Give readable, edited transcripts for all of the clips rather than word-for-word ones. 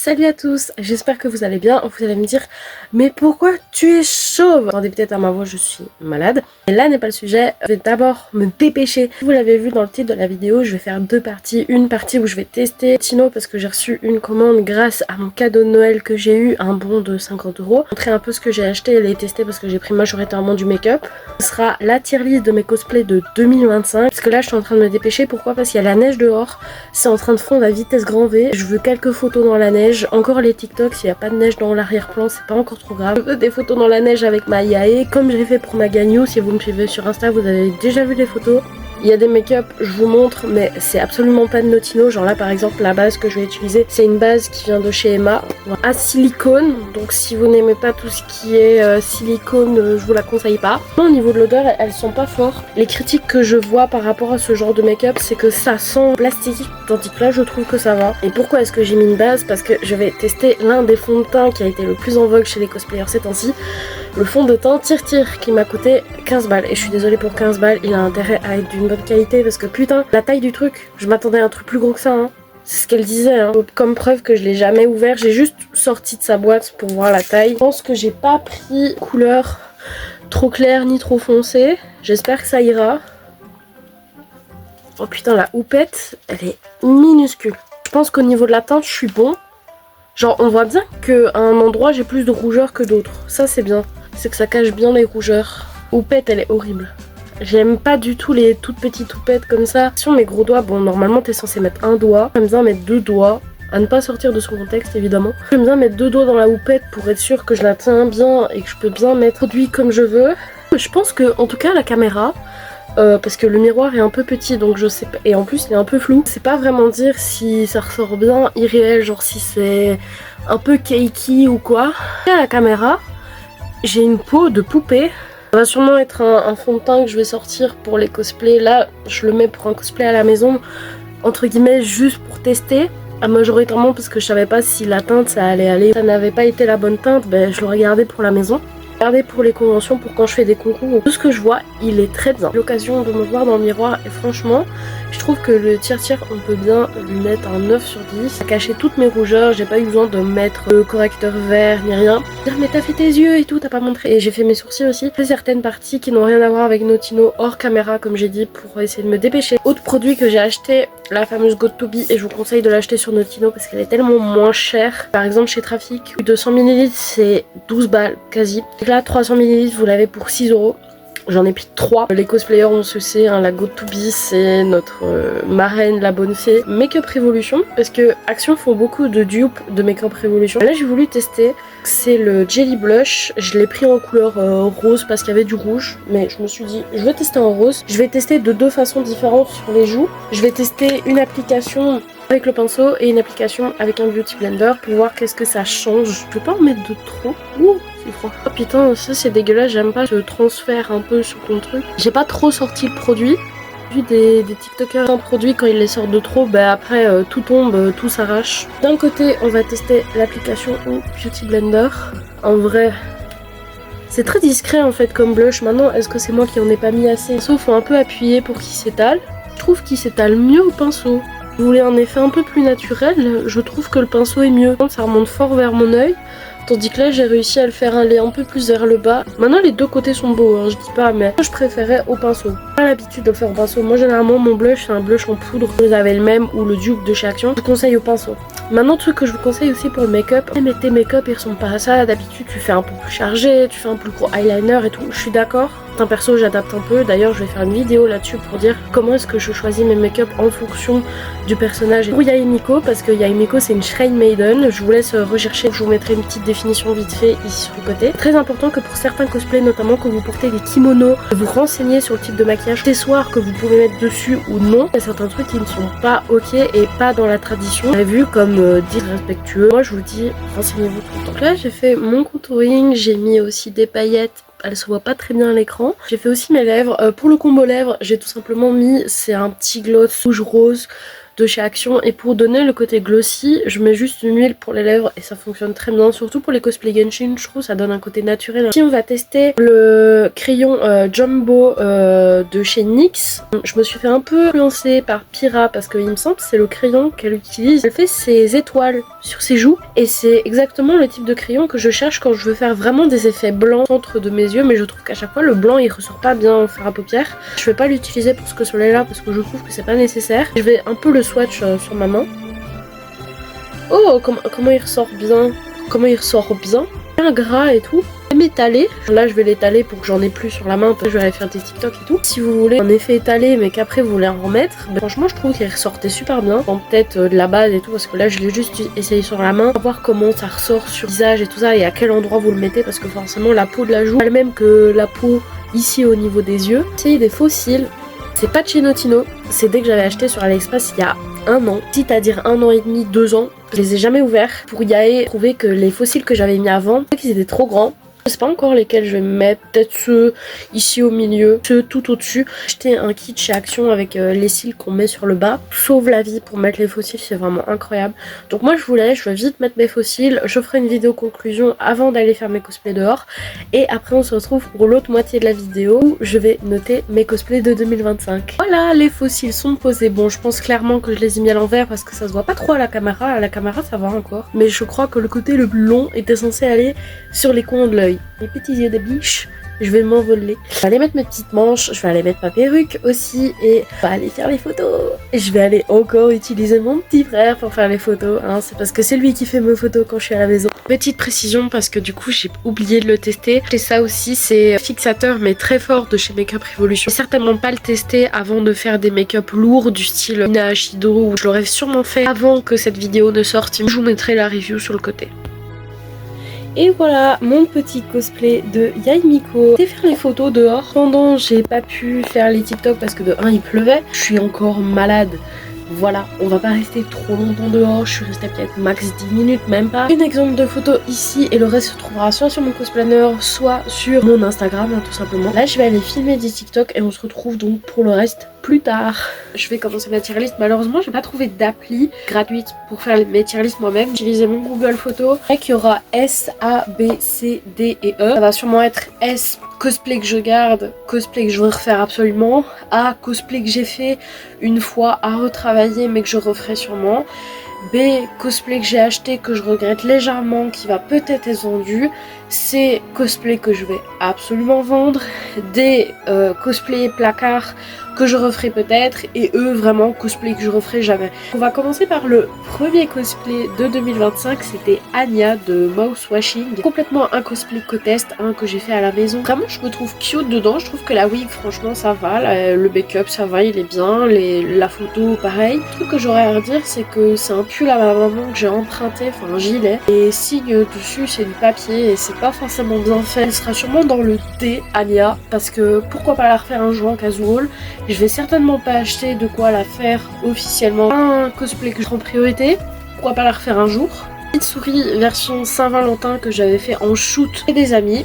Salut à tous, j'espère que vous allez bien. Vous allez me dire, mais pourquoi tu es chauve? Attendez peut-être à ma voix, je suis malade. Et là n'est pas le sujet, je vais d'abord me dépêcher. Vous l'avez vu dans le titre de la vidéo, je vais faire deux parties. Une partie où je vais tester Tino parce que j'ai reçu une commande grâce à mon cadeau de Noël que j'ai eu, un bon de 50 €. Montrer un peu ce que j'ai acheté et les tester parce que j'ai pris majoritairement du make-up. Ce sera la tier list de mes cosplays de 2025. Parce que là je suis en train de me dépêcher, pourquoi? Parce qu'il y a la neige dehors, c'est en train de fondre à vitesse grand V. Je veux quelques photos dans la neige. Encore les TikTok, s'il n'y a pas de neige dans l'arrière-plan, c'est pas encore trop grave. Je veux des photos dans la neige avec ma Yae, comme j'ai fait pour ma Gagnou. Si vous me suivez sur Insta, vous avez déjà vu les photos. Il y a des make-up, je vous montre, mais c'est absolument pas de Notino. Genre là par exemple, la base que je vais utiliser, c'est une base qui vient de chez Emma, à silicone. Donc si vous n'aimez pas tout ce qui est silicone, je vous la conseille pas. Au niveau de l'odeur, elles sont pas fortes. Les critiques que je vois par rapport à ce genre de make-up, c'est que ça sent plastique, tandis que là je trouve que ça va. Et pourquoi est-ce que j'ai mis une base? Parce que je vais tester l'un des fonds de teint qui a été le plus en vogue chez les cosplayers ces temps-ci. Le fond de teint Tir qui m'a coûté 15 balles. Et je suis désolée pour 15 balles, il a intérêt à être d'une bonne qualité parce que putain, la taille du truc, je m'attendais à un truc plus gros que ça, hein. C'est ce qu'elle disait, hein. Comme preuve que je l'ai jamais ouvert, j'ai juste sorti de sa boîte pour voir la taille. Je pense que j'ai pas pris couleur trop claire ni trop foncée. J'espère que ça ira. Oh putain, la houppette, elle est minuscule. Je pense qu'au niveau de la teinte, je suis bon. Genre, on voit bien qu'à un endroit, j'ai plus de rougeur que d'autres. Ça, c'est bien. C'est que ça cache bien les rougeurs. Houppette, elle est horrible. J'aime pas du tout les toutes petites houpettes comme ça. Sur mes gros doigts, bon, normalement, t'es censé mettre un doigt. J'aime bien mettre deux doigts. À ne pas sortir de son contexte, évidemment. J'aime bien mettre deux doigts dans la houppette pour être sûr que je la tiens bien et que je peux bien mettre produit comme je veux. Je pense que, en tout cas, la caméra... parce que le miroir est un peu petit, donc je sais pas, et en plus il est un peu flou. Je sais pas vraiment dire si ça ressort bien irréel, genre si c'est un peu cakey ou quoi. À la caméra, j'ai une peau de poupée. Ça va sûrement être un fond de teint que je vais sortir pour les cosplays. Là, je le mets pour un cosplay à la maison, entre guillemets, juste pour tester. Majoritairement parce que je savais pas si la teinte ça allait aller. Ça n'avait pas été la bonne teinte, ben je l'aurais gardé pour la maison. Regardez pour les conventions, pour quand je fais des concours. Tout ce que je vois, il est très bien. L'occasion de me voir dans le miroir et franchement, je trouve que le tir, on peut bien lui mettre un 9 sur 10. Ça a caché toutes mes rougeurs, j'ai pas eu besoin de mettre le correcteur vert ni rien. Dire mais t'as fait tes yeux et tout, t'as pas montré. Et j'ai fait mes sourcils aussi. J'ai certaines parties qui n'ont rien à voir avec Notino hors caméra comme j'ai dit pour essayer de me dépêcher. Autre produit que j'ai acheté, la fameuse Got2b, et je vous conseille de l'acheter sur Notino parce qu'elle est tellement moins chère. Par exemple chez Trafic, 200 ml c'est 12 balles quasi. Là 300 ml vous l'avez pour 6 €. J'en ai pris 3. Les cosplayers on se sait, hein, la Got2b c'est notre marraine, la bonne fée. Make-up Revolution, parce que Action font beaucoup de dupes de Make-up Revolution. Là j'ai voulu tester, c'est le Jelly Blush. Je l'ai pris en couleur rose parce qu'il y avait du rouge, mais je me suis dit je vais tester en rose. Je vais tester de deux façons différentes sur les joues. Je vais tester une application avec le pinceau et une application avec un beauty blender pour voir qu'est-ce que ça change. Je vais pas en mettre de trop. Ouh, c'est froid. Oh putain, ça c'est dégueulasse, j'aime pas ce transfert un peu sur ton truc. J'ai pas trop sorti le produit. J'ai vu des tiktokers un produit quand ils les sortent de trop, bah après tout tombe, tout s'arrache. D'un côté on va tester l'application au beauty blender. En vrai, c'est très discret en fait comme blush. Maintenant est-ce que c'est moi qui en ai pas mis assez? Sauf faut un peu appuyer pour qu'il s'étale. Je trouve qu'il s'étale mieux au pinceau. Si vous voulez un effet un peu plus naturel, je trouve que le pinceau est mieux. Ça remonte fort vers mon œil, tandis que là j'ai réussi à le faire aller un peu plus vers le bas. Maintenant les deux côtés sont beaux, hein, je dis pas, mais moi je préférais au pinceau. J'ai pas l'habitude de le faire au pinceau. Moi généralement mon blush c'est un blush en poudre. Vous avez le même ou le dupe de chez Action. Je vous conseille au pinceau. Maintenant truc que je vous conseille aussi pour le make-up. Mais tes make-up ils ressemblent pas à ça. D'habitude tu fais un peu plus chargé, tu fais un plus gros eyeliner et tout. Je suis d'accord. Un perso j'adapte un peu, d'ailleurs je vais faire une vidéo là-dessus pour dire comment est-ce que je choisis mes make-up en fonction du personnage. Pour Yaemiko, parce que Yaemiko c'est une Shrine Maiden, je vous laisse rechercher, je vous mettrai une petite définition vite fait ici sur le côté. Très important que pour certains cosplays, notamment quand vous portez des kimonos, vous renseignez sur le type de maquillage, accessoires que vous pouvez mettre dessus ou non. Il y a certains trucs qui ne sont pas ok et pas dans la tradition. Vous avez vu comme disrespectueux. Moi je vous dis, renseignez-vous tout le temps. Donc là j'ai fait mon contouring, j'ai mis aussi des paillettes. Elle se voit pas très bien à l'écran. J'ai fait aussi mes lèvres. Pour le combo lèvres, j'ai tout simplement mis, c'est un petit gloss rouge rose de chez Action. Et pour donner le côté glossy, je mets juste une huile pour les lèvres et ça fonctionne très bien. Surtout pour les cosplay Genshin, je trouve ça donne un côté naturel. Ici on va tester le crayon Jumbo de chez NYX. Je me suis fait un peu influencer par Pira parce qu'il me semble que c'est le crayon qu'elle utilise. Elle fait ses étoiles sur ses joues et c'est exactement le type de crayon que je cherche quand je veux faire vraiment des effets blancs au centre de mes yeux, mais je trouve qu'à chaque fois le blanc il ressort pas bien au fer à paupières. Je vais pas l'utiliser pour ce cosplay là parce que je trouve que c'est pas nécessaire. Je vais un peu le swatch sur ma main. Oh, comment il ressort bien. Comment il ressort bien. Bien gras et tout. M'étaler. Là je vais l'étaler pour que j'en ai plus sur la main parce que je vais aller faire des TikTok et tout. Si vous voulez un effet étalé mais qu'après vous voulez en remettre, ben, franchement je trouve qu'il ressortait super bien. En peut-être de la base et tout parce que là je l'ai juste essayé sur la main. On va voir comment ça ressort sur le visage et tout ça et à quel endroit vous le mettez parce que forcément la peau de la joue, elle même que la peau ici au niveau des yeux. Essayez des faux cils. C'est pas de chez Notino, c'est dès que j'avais acheté sur AliExpress il y a un an, c'est-à-dire 1 an et demi, 2 ans. Je les ai jamais ouverts. Pour Yae, trouver que les fossiles que j'avais mis avant, qu'ils étaient trop grands. Je sais pas encore lesquels je vais mettre, peut-être ceux ici au milieu, ceux tout au-dessus. J'ai acheté un kit chez Action avec les cils qu'on met sur le bas. Sauve la vie pour mettre les fossiles, c'est vraiment incroyable. Donc moi je vais vite mettre mes fossiles. Je ferai une vidéo conclusion avant d'aller faire mes cosplays dehors. Et après on se retrouve pour l'autre moitié de la vidéo où je vais noter mes cosplays de 2025. Voilà, les fossiles sont posés. Bon, je pense clairement que je les ai mis à l'envers parce que ça se voit pas trop à la caméra. À la caméra ça va encore. Mais je crois que le côté le plus long était censé aller sur les coins de l'œil. Les petits yeux de biche, je vais m'envoler. Je vais aller mettre mes petites manches, je vais aller mettre ma perruque aussi et je vais aller faire les photos. Et je vais aller encore utiliser mon petit frère pour faire les photos, hein. C'est parce que c'est lui qui fait mes photos quand je suis à la maison. Petite précision parce que du coup j'ai oublié de le tester. Et ça aussi c'est fixateur mais très fort de chez Makeup Revolution. Je vais certainement pas le tester avant de faire des make-up lourds du style Mina Ashido. Je l'aurais sûrement fait avant que cette vidéo ne sorte. Je vous mettrai la review sur le côté. Et voilà mon petit cosplay de Yae Miko. J'ai fait les photos dehors. Pendant j'ai pas pu faire les TikTok parce que de 1 il pleuvait. Je suis encore malade. Voilà, on va pas rester trop longtemps dehors, je suis restée peut-être max 10 minutes, même pas. Un exemple de photo ici et le reste se trouvera soit sur mon cosplanner, soit sur mon Instagram, hein, tout simplement. Là, je vais aller filmer des TikTok et on se retrouve donc pour le reste plus tard. Je vais commencer ma tier list. Malheureusement, j'ai pas trouvé d'appli gratuite pour faire mes tier list moi-même. J'ai utilisé mon Google Photos. Et qu'il y aura S, A, B, C, D et E. Ça va sûrement être S, cosplay que je garde, cosplay que je veux refaire absolument. A, cosplay que j'ai fait une fois à retravailler mais que je referai sûrement. B, cosplay que j'ai acheté que je regrette légèrement, qui va peut-être être vendu. C, cosplay que je vais absolument vendre. D, cosplay placard que je referai peut-être. Et E, vraiment cosplay que je referai jamais. On va commencer par le premier cosplay de 2025, c'était Anya de Mouse Washing. Complètement un cosplay co-test, que j'ai fait à la maison. Vraiment je me trouve cute dedans, je trouve que la wig franchement ça va, le make-up ça va, il est bien, la photo pareil. Le truc que j'aurais à redire c'est que c'est un pull à ma maman que j'ai emprunté, enfin un gilet. Et signe dessus c'est du papier et c'est pas forcément bien fait. Elle sera sûrement dans le D, Anya, parce que pourquoi pas la refaire un jour en casual. Je vais certainement pas acheter de quoi la faire officiellement. Un cosplay que je prends en priorité, pourquoi pas la refaire un jour. Petite souris version Saint-Valentin que j'avais fait en shoot et des amis.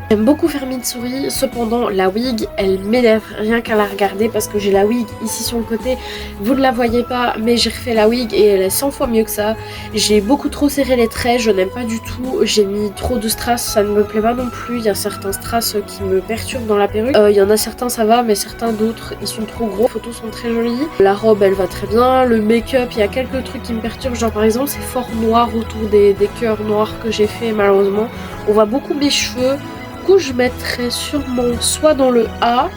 J'aime beaucoup faire Mitsuri, cependant la wig elle m'énerve rien qu'à la regarder parce que j'ai la wig ici sur le côté, vous ne la voyez pas mais j'ai refait la wig et elle est 100 fois mieux que ça. J'ai beaucoup trop serré les traits, je n'aime pas du tout, j'ai mis trop de strass, ça ne me plaît pas non plus, il y a certains strass qui me perturbent dans la perruque, il y en a certains ça va mais certains d'autres ils sont trop gros, les photos sont très jolies, la robe elle va très bien, le make-up il y a quelques trucs qui me perturbent, genre par exemple c'est fort noir autour des cœurs noirs que j'ai fait malheureusement, on voit beaucoup mes cheveux. Du coup je mettrais sûrement soit dans le A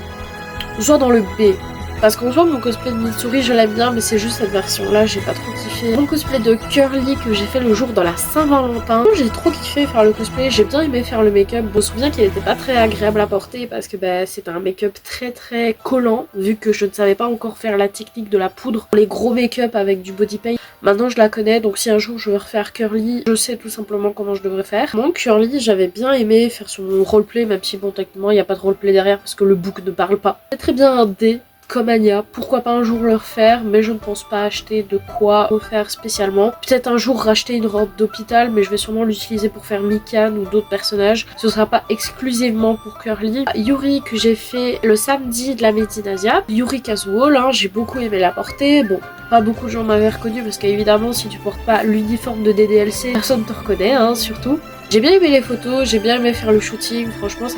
soit dans le B parce qu'en soi mon cosplay de Mitsuri je l'aime bien mais c'est juste cette version là j'ai pas trop kiffé. Mon cosplay de Curly que j'ai fait le jour de la Saint-Valentin, j'ai trop kiffé faire le cosplay, j'ai bien aimé faire le make-up. Je me souviens qu'il était pas très agréable à porter parce que c'était un make-up très collant vu que je ne savais pas encore faire la technique de la poudre, les gros make-up avec du body paint. Maintenant je la connais donc si un jour je veux refaire Curly, je sais tout simplement comment je devrais faire. Mon Curly j'avais bien aimé faire son roleplay même si bon techniquement il n'y a pas de roleplay derrière parce que le book ne parle pas. C'est très bien un D comme Anya, pourquoi pas un jour le refaire mais je ne pense pas acheter de quoi refaire spécialement. Peut-être un jour racheter une robe d'hôpital mais je vais sûrement l'utiliser pour faire Mikan ou d'autres personnages. Ce sera pas exclusivement pour Curly. Yuri que j'ai fait le samedi de la Made in Asia. Yuri casual, j'ai beaucoup aimé la porter. Bon, Pas beaucoup de gens m'avaient reconnu parce qu'évidemment si tu portes pas l'uniforme de DDLC, personne te reconnaît hein, surtout. J'ai bien aimé les photos, j'ai bien aimé faire le shooting, franchement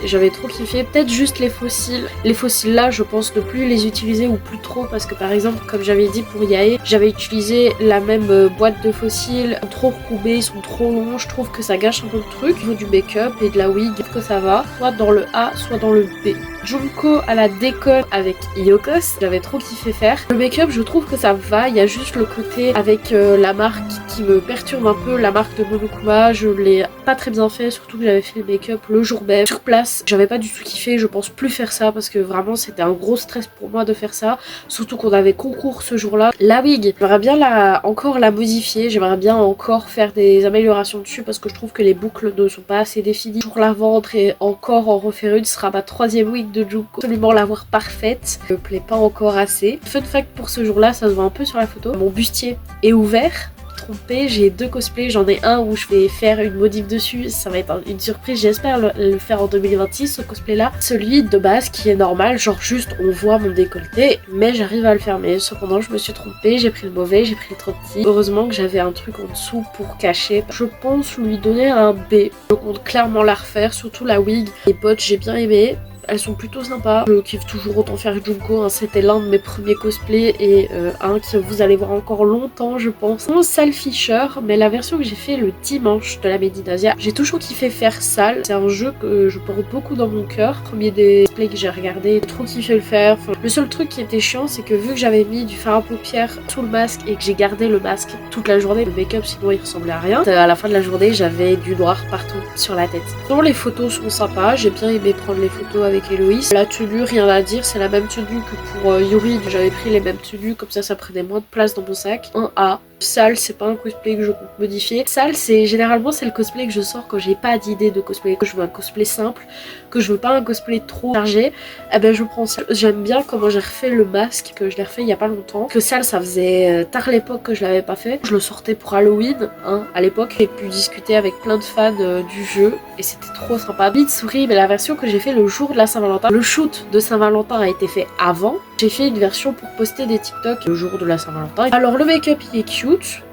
j'avais trop kiffé. Peut-être juste les fossiles. Les fossiles là, je pense ne plus les utiliser ou plus trop parce que par exemple, comme j'avais dit pour Yae, j'avais utilisé la même boîte de fossiles, trop recourbés, ils sont trop longs, je trouve que ça gâche un peu le truc. Au niveau du make-up et de la wig, que ça va, soit dans le A, soit dans le B. Junko à la décolle avec Yokos, j'avais trop kiffé faire. Le make-up, je trouve que ça va, il y a juste le côté avec la marque qui me perturbe un peu, la marque de Monokuma, je l'ai pas très bien fait, surtout que j'avais fait le make-up le jour même sur place. J'avais pas du tout kiffé, je pense plus faire ça parce que vraiment c'était un gros stress pour moi de faire ça, surtout qu'on avait concours ce jour-là. La wig, j'aimerais bien encore la modifier, j'aimerais bien encore faire des améliorations dessus parce que je trouve que les boucles ne sont pas assez définies pour la vendre et encore en refaire une, ce sera ma 3e wig de Junko, absolument l'avoir parfaite, me plaît pas encore assez. Fun fact pour ce jour-là, ça se voit un peu sur la photo, mon bustier est ouvert. Trompée, j'ai 2 cosplays, j'en ai un où je vais faire une modif dessus, ça va être une surprise, j'espère le faire en 2026 ce cosplay là. Celui de base qui est normal, genre juste on voit mon décolleté, mais j'arrive à le fermer. Cependant je me suis trompée, j'ai pris le mauvais, j'ai pris le trop petit. Heureusement que j'avais un truc en dessous pour cacher. Je pense lui donner un B, je compte clairement la refaire, surtout la wig. Les bottes j'ai bien aimé. Elles sont plutôt sympas. Je kiffe toujours autant faire Junko, hein. C'était l'un de mes premiers cosplays et un que vous allez voir encore longtemps je pense. Mon Sal Fisher, mais la version que j'ai fait le dimanche de la Medinasia. J'ai toujours kiffé faire Sal, c'est un jeu que je porte beaucoup dans mon cœur. Premier des cosplays que j'ai regardé, j'ai trop kiffé le faire. Enfin, le seul truc qui était chiant c'est que vu que j'avais mis du fard à paupières sous le masque et que j'ai gardé le masque toute la journée, le make-up sinon il ressemblait à rien. À la fin de la journée j'avais du noir partout sur la tête. Sinon les photos sont sympas, j'ai bien aimé prendre les photos avec Héloïse. La tenue, rien à dire, c'est la même tenue que pour Yuri. J'avais pris les mêmes tenues, comme ça prenait moins de place dans mon sac. Un A. Sal, c'est pas un cosplay que je compte modifier. Sal, généralement c'est le cosplay que je sors quand j'ai pas d'idée de cosplay, que je veux un cosplay simple, que je veux pas un cosplay trop chargé. Eh ben je prends ça. J'aime bien comment j'ai refait le masque, que je l'ai refait il y a pas longtemps. Que Sal, ça faisait tard l'époque que je l'avais pas fait. Je le sortais pour Halloween, hein, à l'époque. J'ai pu discuter avec plein de fans du jeu et c'était trop sympa. Mitsuri, mais la version que j'ai fait le jour de la Saint-Valentin. Le shoot de Saint-Valentin a été fait avant. J'ai fait une version pour poster des TikTok le jour de la Saint-Valentin. Alors le make-up il est cute.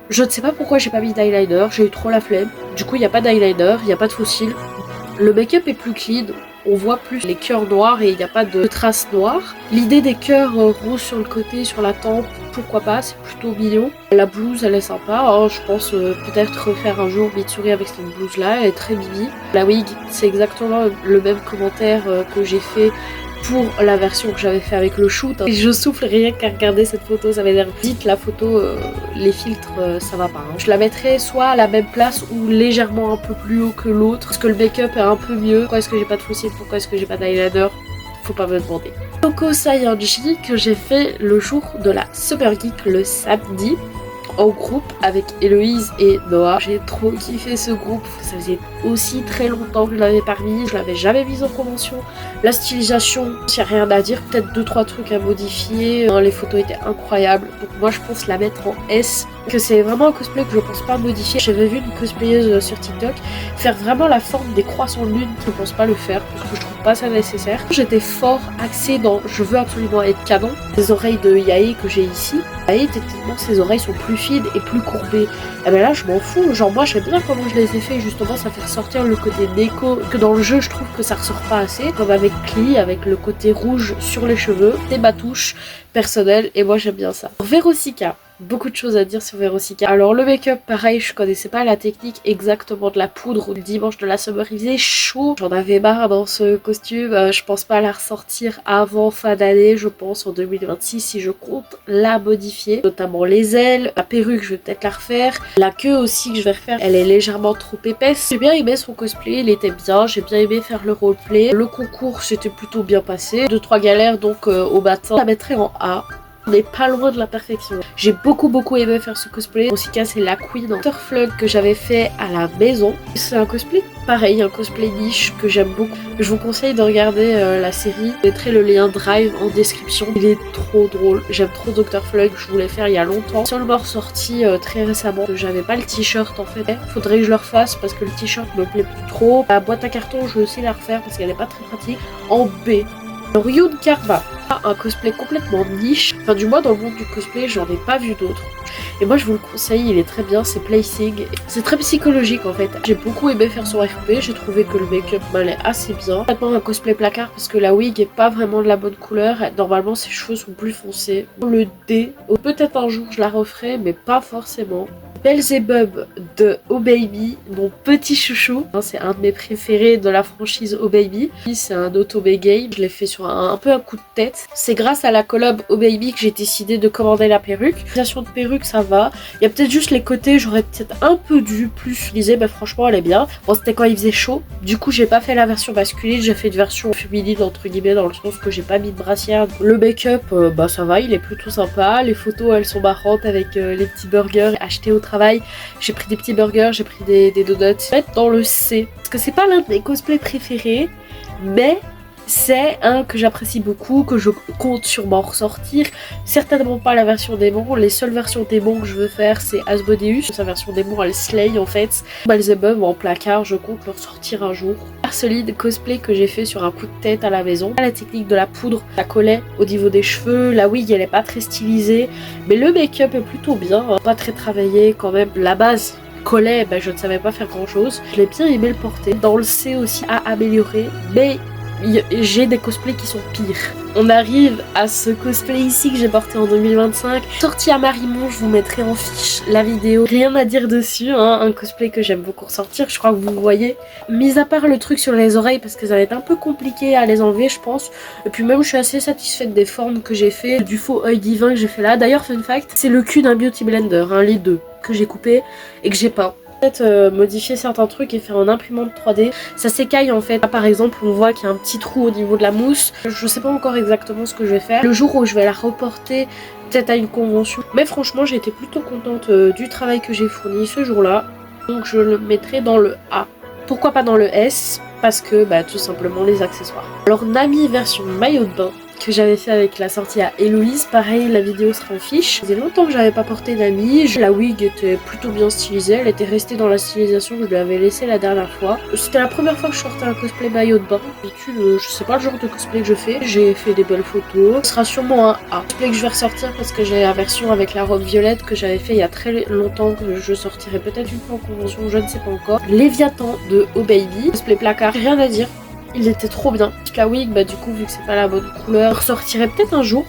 Je ne sais pas pourquoi j'ai pas mis d'eyeliner, j'ai eu trop la flemme. Du coup il n'y a pas d'eyeliner, il n'y a pas de fossiles. Le make-up est plus clean. On voit plus les cœurs noirs et il n'y a pas de traces noires. L'idée des cœurs roses sur le côté, sur la tempe, pourquoi pas, c'est plutôt mignon. La blouse elle est sympa, hein, je pense peut-être refaire un jour Mitsuri avec cette blouse là, elle est très mimi. La wig c'est exactement le même commentaire que j'ai fait pour la version que j'avais fait avec le shoot. Et je souffle rien qu'à regarder cette photo, ça m'a l'air vite la photo, les filtres ça va pas. Hein. Je la mettrais soit à la même place ou légèrement un peu plus haut que l'autre, parce que le make-up est un peu mieux. Pourquoi est-ce que j'ai pas de fossiles, pourquoi est-ce que j'ai pas d'eyeliner? Faut pas me demander. Toko Sayanji que j'ai fait le jour de la Summer Geek le samedi en groupe avec Héloïse et Noah. J'ai trop kiffé ce groupe, ça faisait aussi très longtemps que je l'avais pas mis, je l'avais jamais mise en convention. La stylisation, il n'y a rien à dire, peut-être 2-3 trucs à modifier. Les photos étaient incroyables, donc moi je pense la mettre en S. Que c'est vraiment un cosplay que je pense pas modifier. J'avais vu une cosplayeuse sur TikTok faire vraiment la forme des croissants de lune, je pense pas le faire parce que je trouve pas ça nécessaire. J'étais fort axée dans je veux absolument être canon. Les oreilles de Yae que j'ai ici, Yae techniquement ses oreilles sont plus fines et plus courbées. Et ben là je m'en fous, genre moi j'aime bien comment je les ai fait, justement ça fait ressortir le côté Neko que dans le jeu je trouve que ça ressort pas assez, comme avec Klee avec le côté rouge sur les cheveux. C'est ma touche personnelle et moi j'aime bien ça. Verosica. Beaucoup de choses à dire sur Verosica. Alors le make-up pareil, je connaissais pas la technique exactement de la poudre. Le dimanche de la summer il faisait chaud, j'en avais marre dans ce costume. Je pense pas la ressortir avant fin d'année, je pense en 2026 si je compte la modifier. Notamment les ailes, la perruque je vais peut-être la refaire. La queue aussi que je vais refaire, elle est légèrement trop épaisse. J'ai bien aimé son cosplay, il était bien, j'ai bien aimé faire le roleplay. Le concours c'était plutôt bien passé. 2-3 galères donc au matin, je la mettrais en A. On n'est pas loin de la perfection. J'ai beaucoup aimé faire ce cosplay. Verosica c'est la queen en Turflug que j'avais fait à la maison. C'est un cosplay pareil, un cosplay niche que j'aime beaucoup. Je vous conseille de regarder la série. Je mettrai le lien Drive en description. Il est trop drôle. J'aime trop Dr. Flug. Je voulais faire il y a longtemps. Seulement sorti très récemment. J'avais pas le t-shirt en fait. Faudrait que je le refasse parce que le t-shirt me plaît plus trop. La boîte à carton, je vais aussi la refaire parce qu'elle est pas très pratique. En B. Ryun Karma. Un cosplay complètement niche, enfin du moins dans le monde du cosplay j'en ai pas vu d'autres. Et moi je vous le conseille, il est très bien, c'est Placing. C'est très psychologique en fait. J'ai beaucoup aimé faire son RP, j'ai trouvé que le make-up m'allait assez bien. Maintenant un cosplay placard parce que la wig est pas vraiment de la bonne couleur. Normalement ses cheveux sont plus foncés. Le D, peut-être un jour je la referai mais pas forcément. Belzebub de Oh Baby, mon petit chouchou. C'est un de mes préférés de la franchise Oh Baby. C'est un Otome game, je l'ai fait sur un peu un coup de tête. C'est grâce à la collab Oh Baby que j'ai décidé de commander la perruque. L'utilisation de perruque ça va. Il y a peut-être juste les côtés, j'aurais peut-être un peu dû plus utiliser, mais franchement elle est bien. Bon c'était quand il faisait chaud, du coup j'ai pas fait la version masculine, j'ai fait une version féminine entre guillemets dans le sens que j'ai pas mis de brassière. Le make-up bah ça va, il est plutôt sympa. Les photos elles sont marrantes avec les petits burgers achetés au travail. J'ai pris des petits burgers, j'ai pris des donuts. Peut-être dans le C, parce que c'est pas l'un de mes cosplays préférés, mais c'est un que j'apprécie beaucoup, que je compte sûrement ressortir. Certainement pas la version démon. Les seules versions démon que je veux faire c'est Asmodeus. Sa version démon elle slay en fait. Belzebub en placard, je compte le ressortir un jour. Solide cosplay que j'ai fait sur un coup de tête à la maison. La technique de la poudre, ça collait au niveau des cheveux. La wig elle est pas très stylisée, mais le make-up est plutôt bien, hein. Pas très travaillé quand même. La base collait, ben, je ne savais pas faire grand chose. Je l'ai bien aimé le porter. Dans le C aussi à améliorer, mais j'ai des cosplays qui sont pires. On arrive à ce cosplay ici que j'ai porté en 2025. Sorti à Marimont, je vous mettrai en fiche la vidéo. Rien à dire dessus, hein. Un cosplay que j'aime beaucoup ressortir, je crois que vous voyez. Mis à part le truc sur les oreilles, parce que ça va être un peu compliqué à les enlever, je pense. Et puis même, je suis assez satisfaite des formes que j'ai fait, du faux œil divin que j'ai fait là. D'ailleurs, fun fact, c'est le cul d'un beauty blender, hein, les deux, que j'ai coupé et que j'ai peint. Peut-être modifier certains trucs et faire en imprimante 3D. Ça s'écaille en fait. Là, par exemple, on voit qu'il y a un petit trou au niveau de la mousse. Je sais pas encore exactement ce que je vais faire. Le jour où je vais la reporter peut-être à une convention. Mais franchement, j'ai été plutôt contente du travail que j'ai fourni ce jour-là. Donc je le mettrai dans le A. Pourquoi pas dans le S? Parce que bah tout simplement les accessoires. Alors Nami version maillot de bain que j'avais fait avec la sortie à Héloïse, pareil la vidéo sera en fiche. Ça faisait longtemps que j'avais pas porté Nami, la wig était plutôt bien stylisée, elle était restée dans la stylisation que je lui avais laissée la dernière fois. C'était la première fois que je sortais un cosplay maillot de bain. D'habitude je sais pas le genre de cosplay que je fais, j'ai fait des belles photos. Ce sera sûrement un A. Cosplay que je vais ressortir parce que j'ai la version avec la robe violette que j'avais fait il y a très longtemps, que je sortirai peut-être une fois en convention, je ne sais pas encore. Léviathan de Oh Baby, cosplay placard, rien à dire. Il était trop bien. La wig, bah du coup, vu que c'est pas la bonne couleur, je ressortirai peut-être un jour.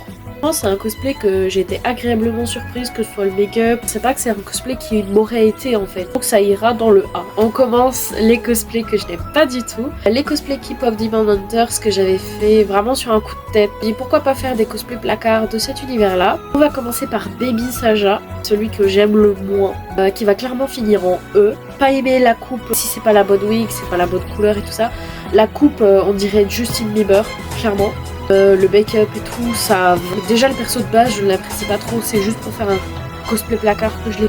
C'est un cosplay que j'ai été agréablement surprise, que ce soit le make-up. C'est pas que c'est un cosplay qui m'aurait été en fait. Donc ça ira dans le A. On commence les cosplays que je n'aime pas du tout. Les cosplays K-pop Demon Hunters que j'avais fait vraiment sur un coup de tête. Et pourquoi pas faire des cosplays placards de cet univers-là. On va commencer par Baby Saja, celui que j'aime le moins, qui va clairement finir en E. Pas aimer la coupe, si c'est pas la bonne wig, c'est pas la bonne couleur et tout ça. La coupe, on dirait Justin Bieber, clairement. Le make-up et tout, ça... Déjà le perso de base, je ne l'apprécie pas trop, c'est juste pour faire un cosplay placard que je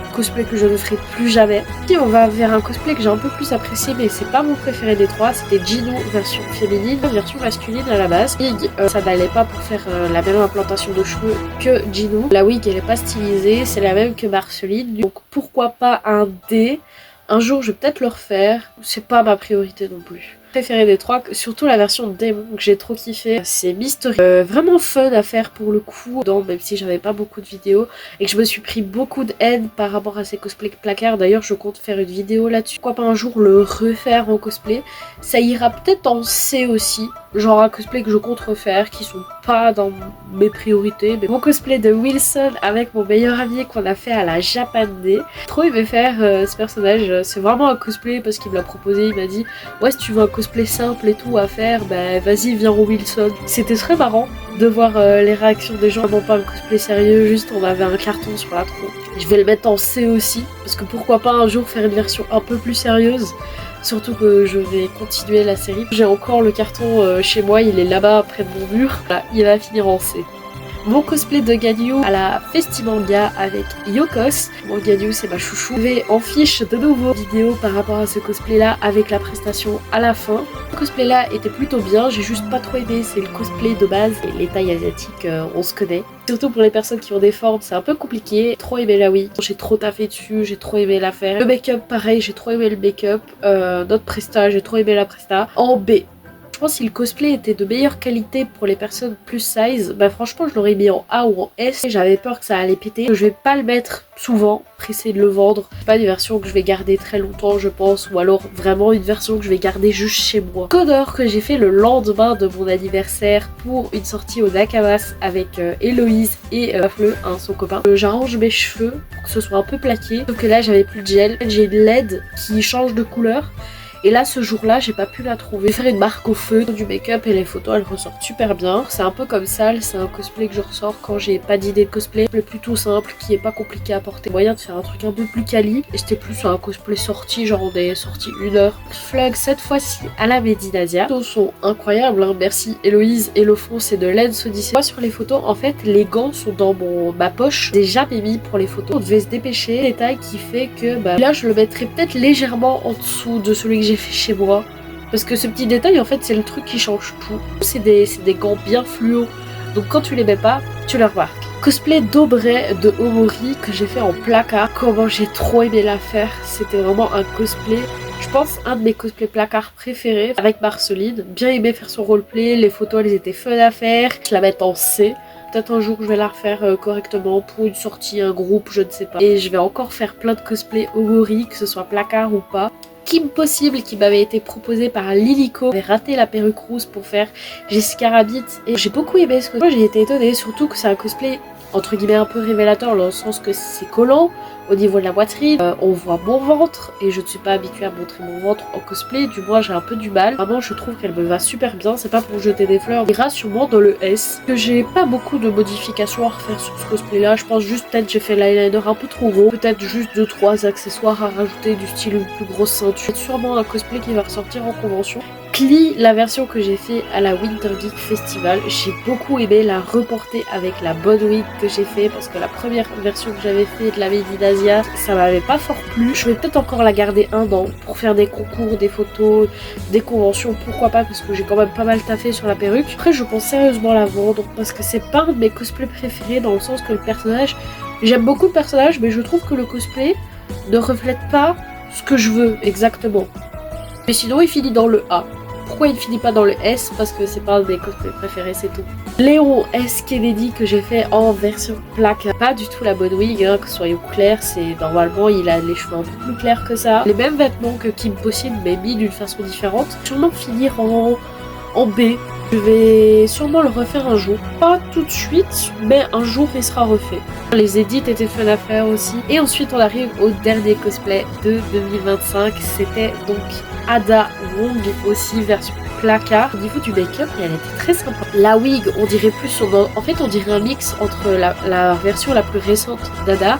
ne ferai plus jamais. Puis on va vers un cosplay que j'ai un peu plus apprécié, mais c'est pas mon préféré des trois, c'était Gino version féminine, version masculine à la base. Wig, ça n'allait pas pour faire la même implantation de cheveux que Gino. La wig elle est pas stylisée, c'est la même que Marceline, donc pourquoi pas un D. Un jour je vais peut-être le refaire, c'est pas ma priorité non plus. Préféré des trois, surtout la version démon que j'ai trop kiffé. C'est Mystery, vraiment fun à faire pour le coup, même si j'avais pas beaucoup de vidéos et que je me suis pris beaucoup de haine par rapport à ces cosplays placards. D'ailleurs je compte faire une vidéo là-dessus. Pourquoi pas un jour le refaire en cosplay. Ça ira peut-être en C aussi, genre un cosplay que je compte refaire, qui sont pas dans mes priorités. Mais mon cosplay de Wilson avec mon meilleur ami qu'on a fait à la Japan Day. Trop aimé faire ce personnage, c'est vraiment un cosplay parce qu'il me l'a proposé, il m'a dit ouais si tu veux un cosplay simple et tout à faire, bah vas-y viens au Wilson. C'était très marrant de voir les réactions des gens, vraiment pas un cosplay sérieux, juste on avait un carton sur la tronche. Je vais le mettre en C aussi, parce que pourquoi pas un jour faire une version un peu plus sérieuse. Surtout que je vais continuer la série. J'ai encore le carton chez moi, il est là-bas près de mon mur. Voilà, il va finir en C. Mon cosplay de Ganyu à la Festimanga avec Yokos. Mon Ganyu c'est ma chouchou. Je vais en fiche de nouveau vidéo par rapport à ce cosplay là avec la prestation à la fin. Ce cosplay là était plutôt bien, j'ai juste pas trop aimé, c'est le cosplay de base. Et les tailles asiatiques on se connaît. Surtout pour les personnes qui ont des formes c'est un peu compliqué. Trop aimé la wig, j'ai trop taffé dessus, j'ai trop aimé la faire. Le make-up pareil, j'ai trop aimé le make-up. Notre presta, j'ai trop aimé la presta. En B. Je pense que si le cosplay était de meilleure qualité pour les personnes plus size, bah franchement je l'aurais mis en A ou en S. J'avais peur que ça allait péter. Je vais pas le mettre souvent, pressé de le vendre. C'est pas une version que je vais garder très longtemps je pense, ou alors vraiment une version que je vais garder juste chez moi. Codeur que j'ai fait le lendemain de mon anniversaire pour une sortie au Nakamas avec Héloïse et Fleu, son copain. J'arrange mes cheveux pour que ce soit un peu plaqué, sauf que là j'avais plus de gel. J'ai une LED qui change de couleur. Et là ce jour là j'ai pas pu la trouver. Je vais faire une marque au feu du make-up et les photos elles ressortent super bien. C'est un peu comme ça, c'est un cosplay que je ressors quand j'ai pas d'idée de cosplay. Le plutôt simple qui est pas compliqué à porter. Moyen de faire un truc un peu plus quali. Et c'était plus un cosplay sorti, genre on est sorti 1 heure. Flug cette fois-ci à la Médinasia. Les photos sont incroyables, hein. Merci Héloïse et le fond c'est de Lens Odyssey. Moi sur les photos en fait les gants sont dans ma poche. J'ai jamais mis pour les photos. On devait se dépêcher. Détail qui fait que là je le mettrai peut-être légèrement en dessous de celui que j'ai fait chez moi, parce que ce petit détail en fait c'est le truc qui change tout. C'est des gants bien fluo, donc quand tu les mets pas tu les remarques. Cosplay d'Aubrey de Omori que j'ai fait en placard. Comment j'ai trop aimé la faire, c'était vraiment un cosplay, je pense un de mes cosplays placards préférés avec Marceline. Bien aimé faire son roleplay, les photos elles étaient fun à faire. Je la mets en C. Peut-être un jour je vais la refaire correctement pour une sortie, un groupe, je ne sais pas. Et je vais encore faire plein de cosplays Omori, que ce soit placard ou pas. Kim Possible qui m'avait été proposé par Lilico. J'avais raté la perruque rousse pour faire Jessica Rabbit et j'ai beaucoup aimé ce cosplay. Moi j'ai été étonnée, surtout que c'est un cosplay entre guillemets un peu révélateur dans le sens que c'est collant au niveau de la poitrine, on voit mon ventre et je ne suis pas habituée à montrer mon ventre en cosplay, du moins j'ai un peu du mal. Vraiment je trouve qu'elle me va super bien, c'est pas pour jeter des fleurs, on ira sûrement dans le S. Que j'ai pas beaucoup de modifications à refaire sur ce cosplay là, je pense juste peut-être j'ai fait l'eyeliner un peu trop gros, peut-être juste 2-3 accessoires à rajouter du style une plus grosse ceinture. C'est sûrement un cosplay qui va ressortir en convention. Clee, la version que j'ai fait à la Winter Geek Festival, j'ai beaucoup aimé la reporter avec la bonne wig que j'ai fait parce que la première version que j'avais fait de la Médinasia, ça m'avait pas fort plu. Je vais peut-être encore la garder 1 an pour faire des concours, des photos, des conventions, pourquoi pas, parce que j'ai quand même pas mal taffé sur la perruque. Après je pense sérieusement la vendre parce que c'est pas un de mes cosplays préférés dans le sens que le personnage, j'aime beaucoup le personnage mais je trouve que le cosplay ne reflète pas ce que je veux exactement. Mais sinon il finit dans le A. Pourquoi il finit pas dans le S? Parce que c'est pas un de mes cosplays préférés, c'est tout. Léon S. Kennedy que j'ai fait en version plaque. Pas du tout la bonne wig, hein, que soyons clairs, c'est normalement il a les cheveux un peu plus clairs que ça. Les mêmes vêtements que Kim Possible mais mis d'une façon différente. Sûrement finir en B. Je vais sûrement le refaire un jour. Pas tout de suite, mais un jour il sera refait. Les edits étaient fun à faire aussi. Et ensuite on arrive au dernier cosplay de 2025. C'était donc Ada Wong, aussi version placard. Au niveau du make-up, elle était très sympa. La wig, on dirait plus en fait on dirait un mix entre la version la plus récente d'Ada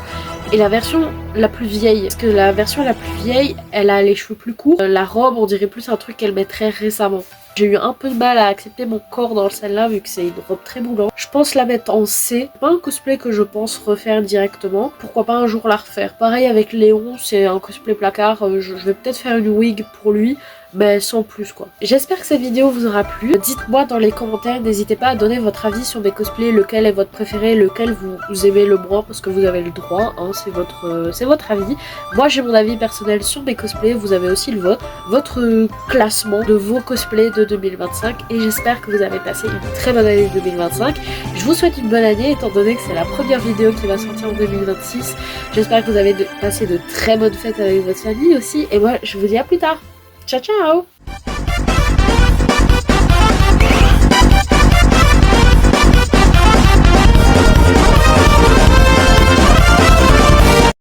et la version la plus vieille. Parce que la version la plus vieille, elle a les cheveux plus courts. La robe, on dirait plus un truc qu'elle mettrait récemment. J'ai eu un peu de mal à accepter mon corps dans celle-là vu que c'est une robe très moulante. Je pense la mettre en C. C'est pas un cosplay que je pense refaire directement. Pourquoi pas un jour la refaire. Pareil avec Léon, c'est un cosplay placard. Je vais peut-être faire une wig pour lui, mais sans plus quoi. J'espère que cette vidéo vous aura plu. Dites-moi dans les commentaires, n'hésitez pas à donner votre avis sur mes cosplays, lequel est votre préféré, lequel vous aimez le moins, parce que vous avez le droit, hein, c'est votre avis. Moi j'ai mon avis personnel sur mes cosplays, vous avez aussi le vôtre, votre classement de vos cosplays de 2025, et j'espère que vous avez passé une très bonne année 2025. Je vous souhaite une bonne année étant donné que c'est la première vidéo qui va sortir en 2026. J'espère que vous avez passé de très bonnes fêtes avec votre famille aussi, et moi je vous dis à plus tard. Ciao ciao!